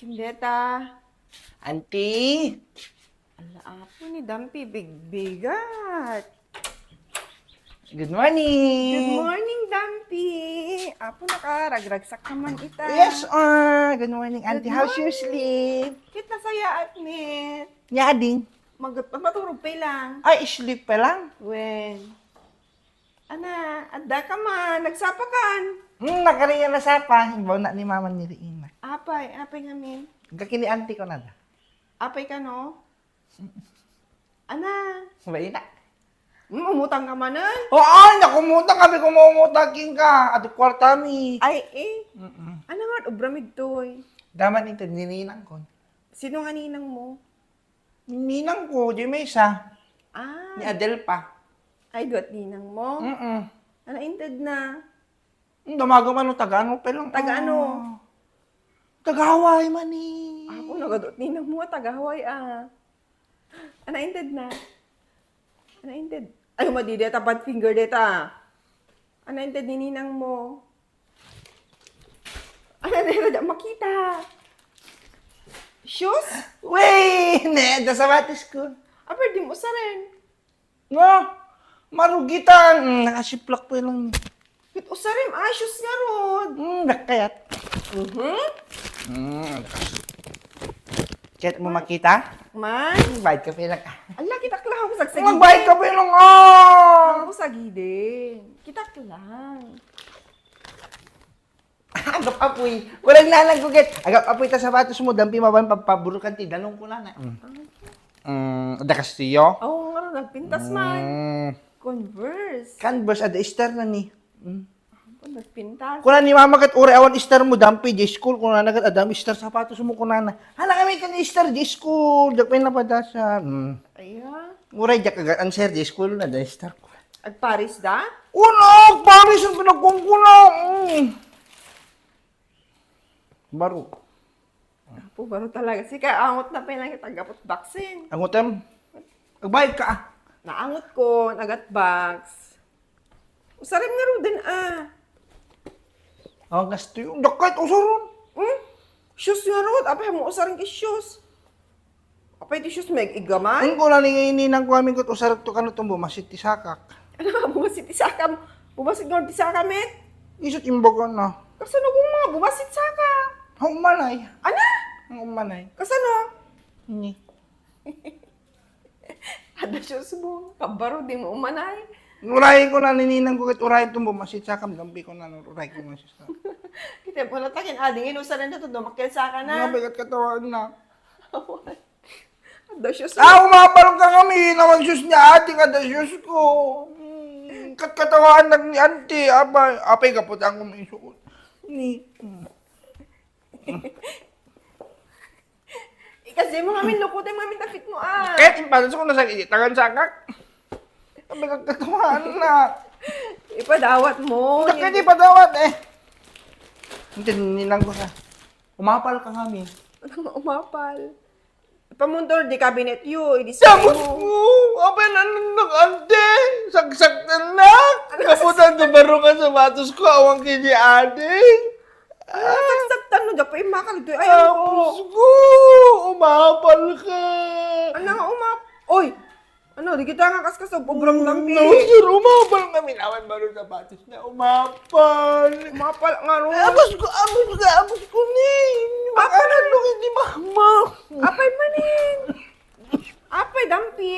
Chindeta. Auntie! Ala apo ni Dampi, big-bigat. Good morning! Good morning, Dampi. Apo nakarag-ragsak naman ita. Yes, good morning, Auntie. Good How's your morning. sleep? Kita saya at mit. Yading. Maturog pa lang. Ay, sleep pa lang. When? Ana, adda ka man, nagsapakan. Nakariya na sa pa. Ibaw na ni mama ni Riina. Apay ngamin. Gakini auntie ko na da. Apay ka no? Ana, Sabay na. umutang ka man nun. Oo, nakumutang kami kumumutaking ka. At kwarta mi. Ay, ano nga, ubramig toy. Daman ito, nininang ko. Sino nga ninang mo? Ninang ko, di may isa. Ah, Ni Adel pa. ay duat ninang mo. Ano, inted na. Damago man o taga-ano pa lang. Taga-ano? Taga-Hawaii man eh. Ako, nagadot ninang mo, taga-Hawaii Ano, inted na. Ano, inted? Ay, madideta, bad finger deta. Ano, inted ni ninang mo? Ano, nila makita. Shoes? Wey! Ne, da sa batis ko. Apar, di mo sa rin. No, marugitan. Nakasiplak po lang. Kit usarim, shoes nga rod. Nakayat. Kahit mo makita, Man, bayad ka pa lang. ala, kita lang ako sa Magbayad ka pa lang, Ako sa gidin. Kita lang. Agap apoy. Walang nalanggugat. Agap apoy ta sa batos mo. Dampi maban papaburukan ti. Danong ko na. Da Castillo? Oo, nga nagpintas man. Converse. Canvas, ada star na ni. Ako, nagpintas. Kuna ni mama kat uri awan star mo dampi di school kuna nagat adam star sapatos mo kuna na. Hala kami kan star di school. Dak na padasa. Aya. Uray jak agad answer di school na da star ko. Ag Paris da? Uno, Paris ang pinagkungkuna. Baru. Apo, baro talaga. Sika, angot na pa lang kita gapot vaccine. Ang utem. Agbayad ka. Naangot ko, nagat box. Usarim nga ro din Ang gasto yung dakat usaron. Shoes nga ro. Apay mo usarim ki shoes. Apay ti shoes meg igaman. Ang ko na ninang ko amin ko usarag to kano tumbo masit ti sakak. Ano nga, bumasit isakam. Bumasit nga di sakam Isot imbogan na. Kasano kung mga bumasit saka? Ang umanay. Ana? Ang umanay. Kasano? Hindi. Ada shoes mo. Kabaro di mo umanay. Urahin ko na nininang ko kit urahin tumbo masit sakam dampi ko na uray ko masit sakam. Kita po natakin, ading inusalan na ito, dumakil saka na. Nabigat katawan na. Ada shoes mo. Umabalong ka kami. Nawag shoes niya ate kada shoes ko. Katawan lang ni auntie. Apay kapot ang kumisuot. Ni. Kasi mo kami lukutin, mami tafit mo Kahit impadas ko na sa tagan sakak. Apay katawan na. Ipadawat mo. Kahit ipadawat eh. Hindi, ninang ko sa. Umapal ka kami. Ano umapal? Pamuntor di cabinet you, i-display Tapos mo. mo, apay na ante. Saksak na lang. Kaputan na baro ka sa batos ko. Awang kini ading. Sagsaktan no, dapat imakal ito. Ayaw Tapos ko. ko, umapal ka. Ano nga Oy! Ano, di kita nga kaskas o pobrang dampi. No, sir, umapal kami. Naman baro sa batos na umapal. Umapal nga ro. Abos ko ni. Makalalungin ni mama. Apay manin. Apay dampi.